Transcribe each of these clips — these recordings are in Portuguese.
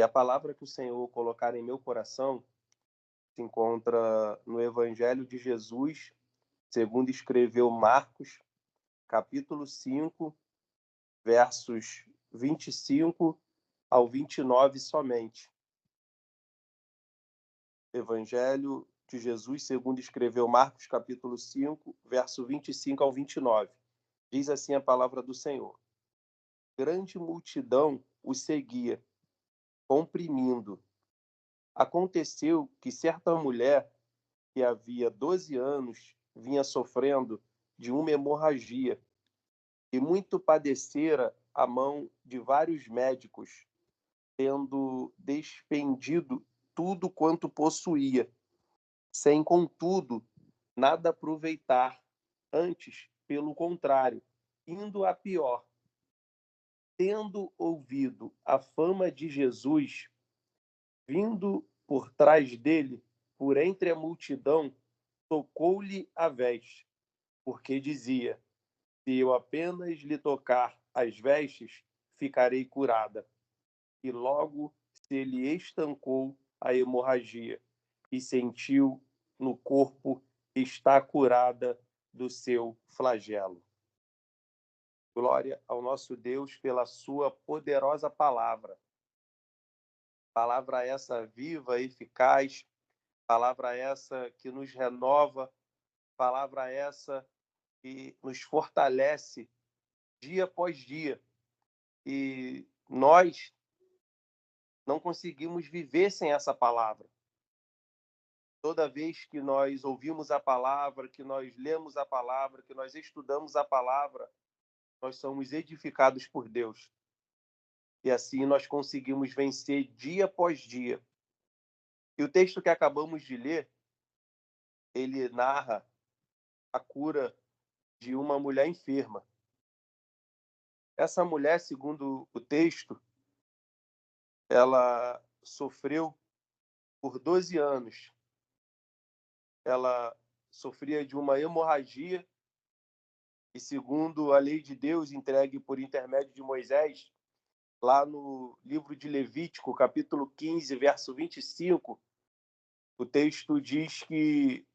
a palavra que o Senhor colocar em meu coração se encontra no Evangelho de Jesus, segundo escreveu Marcos, capítulo 5, versos 25 ao 29 somente. Evangelho de Jesus, segundo escreveu Marcos, capítulo 5, verso 25 ao 29. Diz assim a palavra do Senhor: Grande multidão o seguia, comprimindo. Aconteceu que certa mulher, que havia 12 anos, vinha sofrendo de uma hemorragia, e muito padecera a mão de vários médicos, tendo despendido tudo quanto possuía, sem, contudo, nada aproveitar, antes, pelo contrário, indo a pior. Tendo ouvido a fama de Jesus, vindo por trás dele, por entre a multidão, tocou-lhe a veste, porque dizia: Se eu apenas lhe tocar as vestes, ficarei curada. E logo se lhe estancou a hemorragia, e sentiu no corpo estar curada do seu flagelo. Glória ao nosso Deus pela sua poderosa palavra. Palavra essa viva, eficaz, palavra essa que nos renova, palavra essa que nos fortalece dia após dia. E nós não conseguimos viver sem essa palavra. Toda vez que nós ouvimos a palavra, que nós lemos a palavra, que nós estudamos a palavra, nós somos edificados por Deus. E assim nós conseguimos vencer dia após dia. E o texto que acabamos de ler, ele narra a cura de uma mulher enferma. Essa mulher, segundo o texto, ela sofreu por 12 anos. Ela sofria de uma hemorragia e, segundo a lei de Deus entregue por intermédio de Moisés, lá no livro de Levítico, capítulo 15, verso 25, o texto diz que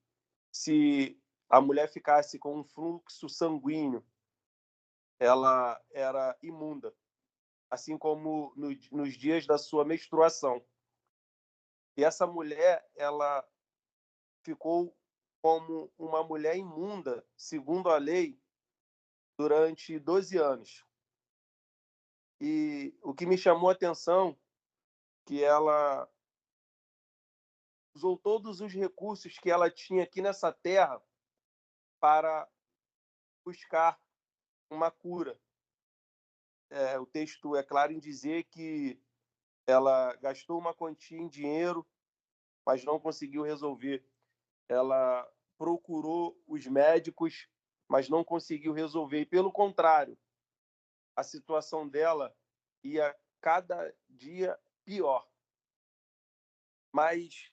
se a mulher ficasse com um fluxo sanguíneo, ela era imunda, assim como nos dias da sua menstruação. E essa mulher, ela ficou como uma mulher imunda, segundo a lei, durante 12 anos. E o que me chamou a atenção, que ela usou todos os recursos que ela tinha aqui nessa terra para buscar uma cura. O texto é claro em dizer que ela gastou uma quantia em dinheiro, mas não conseguiu resolver. Ela procurou os médicos, mas não conseguiu resolver. E, pelo contrário, a situação dela ia cada dia pior. Mas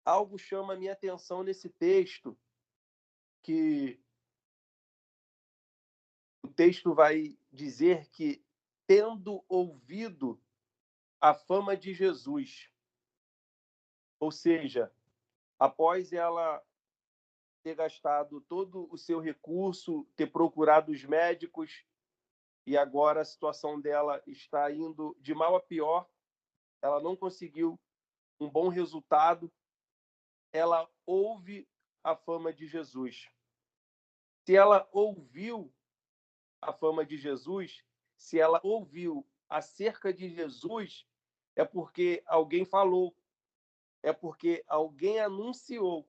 algo chama a minha atenção nesse texto, que o texto vai dizer que, tendo ouvido a fama de Jesus, ou seja, após ela ter gastado todo o seu recurso, ter procurado os médicos, e agora a situação dela está indo de mal a pior, ela não conseguiu um bom resultado, ela ouve a fama de Jesus. Se ela ouviu a fama de Jesus, se ela ouviu acerca de Jesus, é porque alguém falou, é porque alguém anunciou.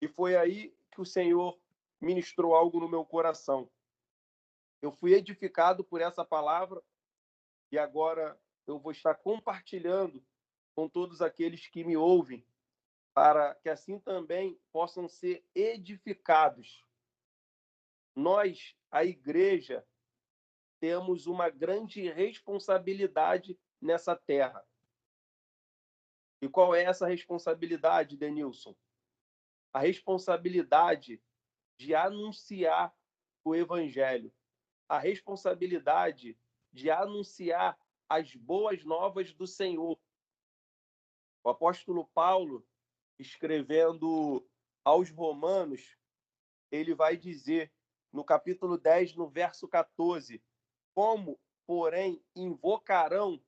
E foi aí que o Senhor ministrou algo no meu coração. Eu fui edificado por essa palavra e agora eu vou estar compartilhando com todos aqueles que me ouvem, para que assim também possam ser edificados. Nós, a igreja, temos uma grande responsabilidade nessa terra. E qual é essa responsabilidade, Denilson? A responsabilidade de anunciar o evangelho, a responsabilidade de anunciar as boas novas do Senhor. O apóstolo Paulo, escrevendo aos Romanos, ele vai dizer no capítulo 10, no verso 14, como, porém, invocarão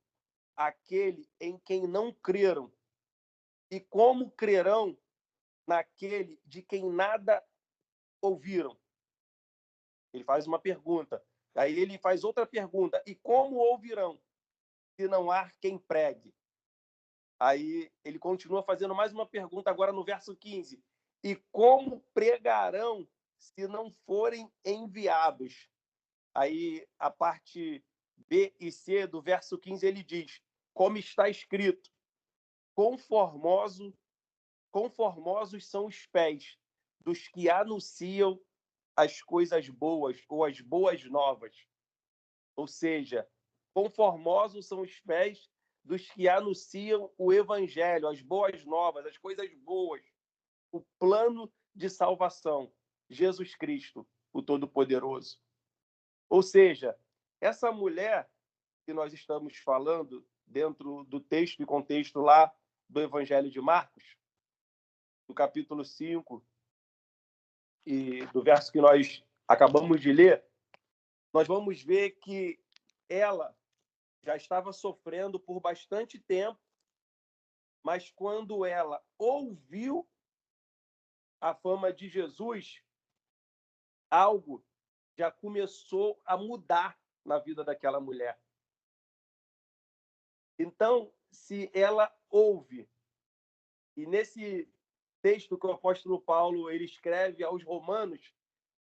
aquele em quem não creram? E como crerão naquele de quem nada ouviram? Ele faz uma pergunta. Aí ele faz outra pergunta. E como ouvirão se não há quem pregue? Aí ele continua fazendo mais uma pergunta agora no verso 15. E como pregarão se não forem enviados? Aí a parte B e C do verso 15 ele diz, como está escrito, conformosos são os pés dos que anunciam as coisas boas ou as boas novas. Ou seja, conformosos são os pés dos que anunciam o evangelho, as boas novas, as coisas boas, o plano de salvação, Jesus Cristo, o Todo-Poderoso. Ou seja, essa mulher que nós estamos falando dentro do texto e contexto lá do Evangelho de Marcos, do capítulo 5 e do verso que nós acabamos de ler, nós vamos ver que ela já estava sofrendo por bastante tempo, mas quando ela ouviu a fama de Jesus, algo já começou a mudar na vida daquela mulher. Então, se ela ouve, e nesse texto que o apóstolo Paulo ele escreve aos Romanos,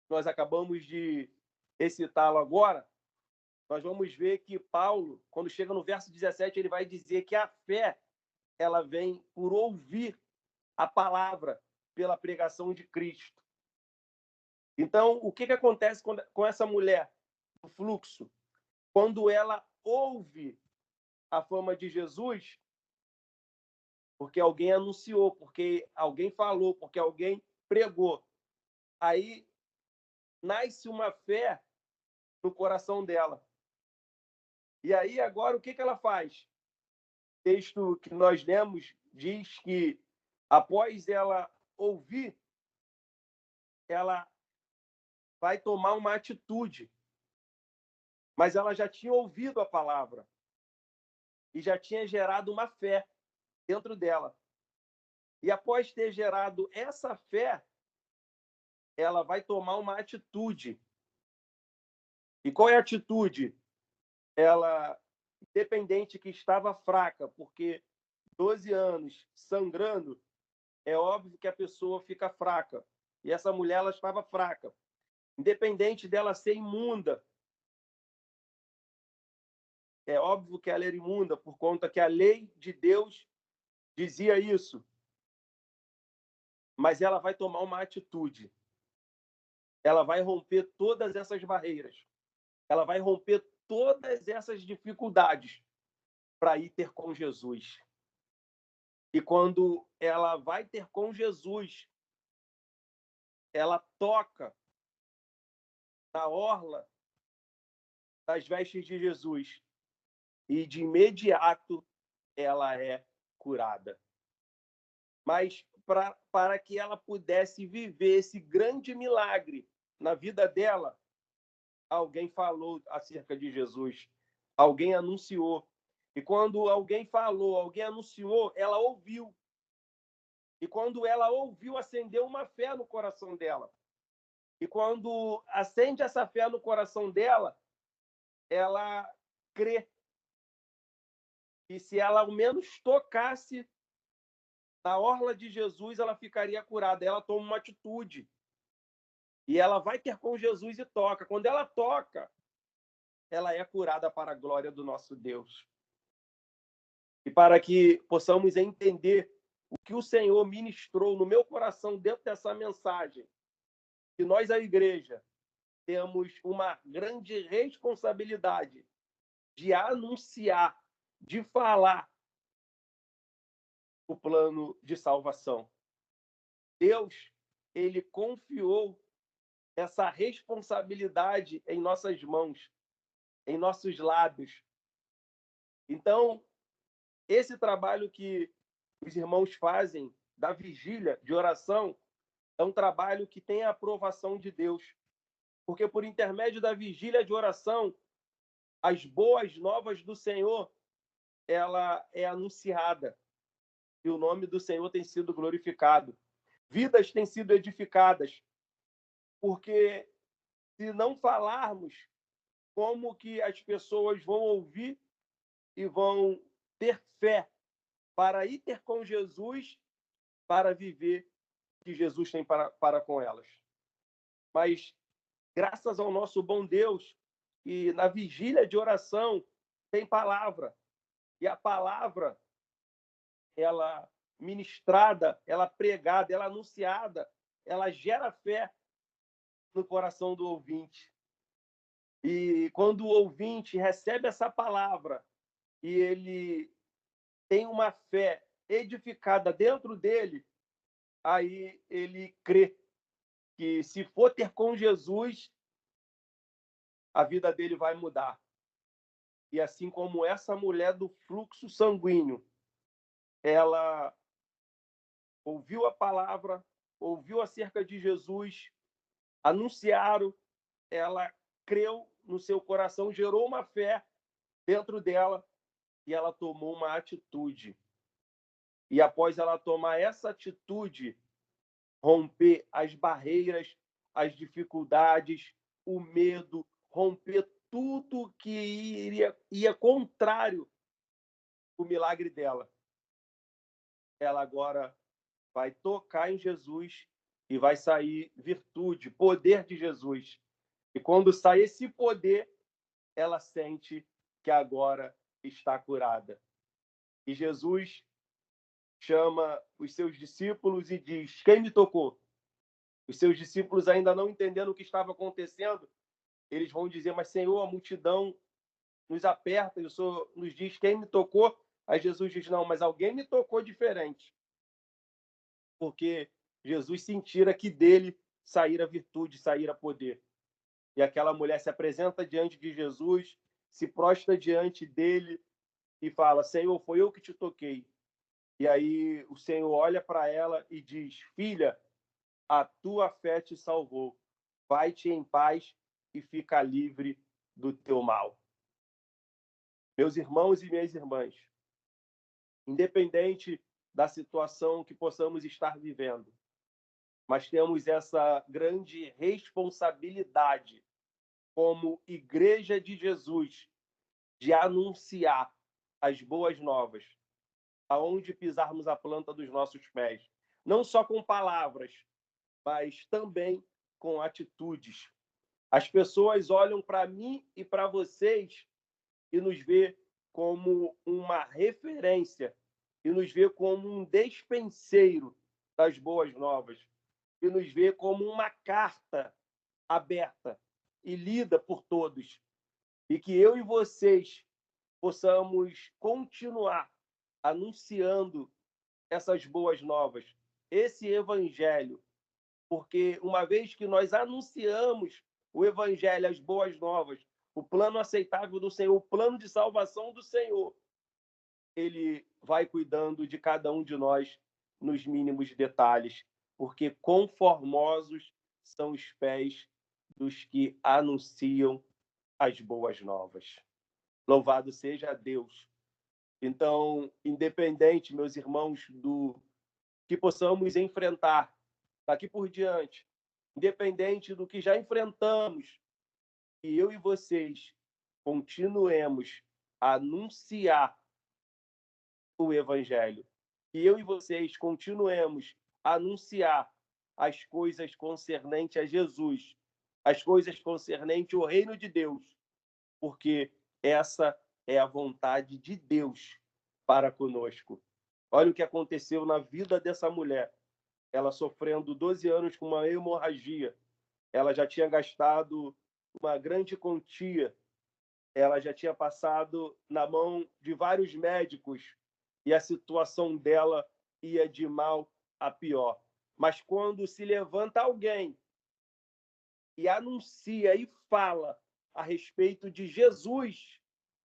nós acabamos de recitá-lo agora, nós vamos ver que Paulo, quando chega no verso 17, ele vai dizer que a fé ela vem por ouvir a palavra, pela pregação de Cristo. Então, o que acontece com essa mulher do fluxo? Quando ela ouve a fama de Jesus, porque alguém anunciou, porque alguém falou, porque alguém pregou, aí nasce uma fé no coração dela. E aí, agora, o que ela faz? O texto que nós lemos diz que, após ela ouvir, ela vai tomar uma atitude. Mas ela já tinha ouvido a palavra e já tinha gerado uma fé dentro dela. E após ter gerado essa fé, ela vai tomar uma atitude. E qual é a atitude? Ela, independente que estava fraca, porque 12 anos sangrando, é óbvio que a pessoa fica fraca. E essa mulher, ela estava fraca. Independente dela ser imunda, é óbvio que ela era imunda, por conta que a lei de Deus dizia isso. Mas ela vai tomar uma atitude. Ela vai romper todas essas barreiras. Ela vai romper todas essas dificuldades para ir ter com Jesus. E quando ela vai ter com Jesus, ela toca na orla das vestes de Jesus e de imediato ela é curada. Mas para que ela pudesse viver esse grande milagre na vida dela, alguém falou acerca de Jesus, alguém anunciou. E quando alguém falou, alguém anunciou, ela ouviu. E quando ela ouviu, acendeu uma fé no coração dela. E quando acende essa fé no coração dela, ela crê. E se ela ao menos tocasse na orla de Jesus, ela ficaria curada. Ela toma uma atitude. E ela vai ter com Jesus e toca. Quando ela toca, ela é curada para a glória do nosso Deus. E para que possamos entender o que o Senhor ministrou no meu coração dentro dessa mensagem, que nós, a igreja, temos uma grande responsabilidade de anunciar, de falar o plano de salvação. Deus, ele confiou essa responsabilidade em nossas mãos, em nossos lábios. Então, esse trabalho que os irmãos fazem da vigília de oração é um trabalho que tem a aprovação de Deus, porque por intermédio da vigília de oração, as boas novas do Senhor, ela é anunciada e o nome do Senhor tem sido glorificado. Vidas têm sido edificadas, porque se não falarmos, como que as pessoas vão ouvir e vão ter fé para ir ter com Jesus, para viver o que Jesus tem para com elas? Mas, graças ao nosso bom Deus, e na vigília de oração tem palavra, e a palavra, ela ministrada, ela pregada, ela anunciada, ela gera fé no coração do ouvinte. E quando o ouvinte recebe essa palavra e ele tem uma fé edificada dentro dele, aí ele crê que se for ter com Jesus, a vida dele vai mudar. E assim como essa mulher do fluxo sanguíneo, ela ouviu a palavra, ouviu acerca de Jesus, anunciaram, ela creu no seu coração, gerou uma fé dentro dela e ela tomou uma atitude. E após ela tomar essa atitude, romper as barreiras, as dificuldades, o medo, romper tudo que ia contrário o milagre dela. Ela agora vai tocar em Jesus e vai sair virtude, poder de Jesus. E quando sai esse poder, ela sente que agora está curada. E Jesus chama os seus discípulos e diz: quem me tocou? Os seus discípulos, ainda não entendendo o que estava acontecendo, eles vão dizer: mas Senhor, a multidão nos aperta e o Senhor nos diz: quem me tocou? Aí Jesus diz: não, mas alguém me tocou diferente. Porque Jesus sentira que dele saíra virtude, saíra poder. E aquela mulher se apresenta diante de Jesus, se prostra diante dele e fala: Senhor, foi eu que te toquei. E aí o Senhor olha para ela e diz: filha, a tua fé te salvou. Vai-te em paz e fica livre do teu mal. Meus irmãos e minhas irmãs, independente da situação que possamos estar vivendo, mas temos essa grande responsabilidade como Igreja de Jesus de anunciar as boas novas aonde pisarmos a planta dos nossos pés, não só com palavras, mas também com atitudes. As pessoas olham para mim e para vocês e nos vê como uma referência e nos vê como um despenseiro das boas novas e nos vê como uma carta aberta e lida por todos. E que eu e vocês possamos continuar anunciando essas boas novas, esse evangelho, porque uma vez que nós anunciamos o evangelho, as boas novas, o plano aceitável do Senhor, o plano de salvação do Senhor, ele vai cuidando de cada um de nós nos mínimos detalhes, porque conformosos são os pés dos que anunciam as boas novas. Louvado seja Deus. Então, independente, meus irmãos, do que possamos enfrentar daqui por diante, independente do que já enfrentamos, que eu e vocês continuemos a anunciar o Evangelho, que eu e vocês continuemos a anunciar as coisas concernentes a Jesus, as coisas concernentes ao reino de Deus, porque essa é a vontade de Deus para conosco. Olha o que aconteceu na vida dessa mulher. Ela sofrendo 12 anos com uma hemorragia. Ela já tinha gastado uma grande quantia. Ela já tinha passado na mão de vários médicos e a situação dela ia de mal a pior. Mas quando se levanta alguém e anuncia e fala a respeito de Jesus,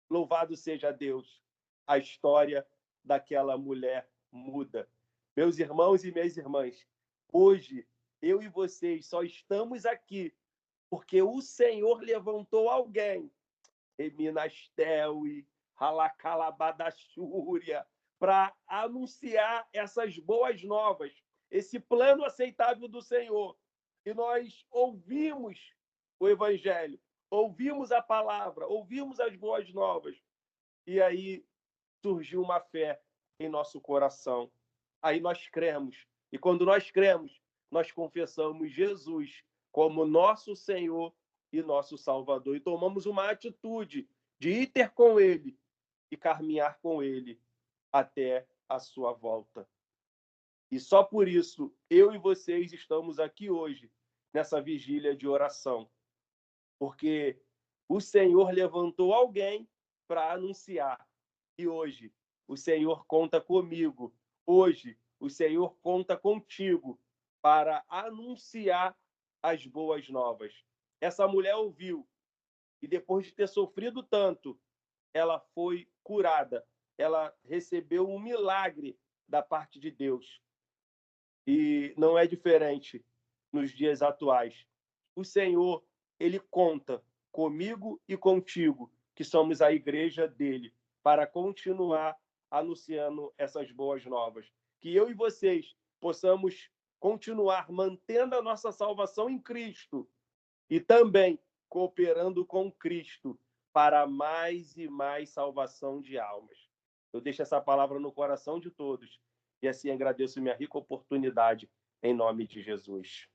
louvado seja Deus, a história daquela mulher muda. Meus irmãos e minhas irmãs, hoje eu e vocês só estamos aqui porque o Senhor levantou alguém, Eminastel e Halacalabadachúria, para anunciar essas boas novas, esse plano aceitável do Senhor. E nós ouvimos o Evangelho, ouvimos a palavra, ouvimos as boas novas. E aí surgiu uma fé em nosso coração. Aí nós cremos. E quando nós cremos, nós confessamos Jesus como nosso Senhor e nosso Salvador. E tomamos uma atitude de ir ter com Ele e caminhar com Ele até a sua volta. E só por isso, eu e vocês estamos aqui hoje, nessa vigília de oração. Porque o Senhor levantou alguém para anunciar. E hoje, o Senhor conta comigo. Hoje, o Senhor conta contigo para anunciar as boas novas. Essa mulher ouviu, e depois de ter sofrido tanto, ela foi curada. Ela recebeu um milagre da parte de Deus. E não é diferente nos dias atuais. O Senhor, ele conta comigo e contigo, que somos a igreja dele, para continuar anunciando essas boas novas. Que eu e vocês possamos continuar mantendo a nossa salvação em Cristo e também cooperando com Cristo para mais e mais salvação de almas. Eu deixo essa palavra no coração de todos e assim agradeço minha rica oportunidade em nome de Jesus.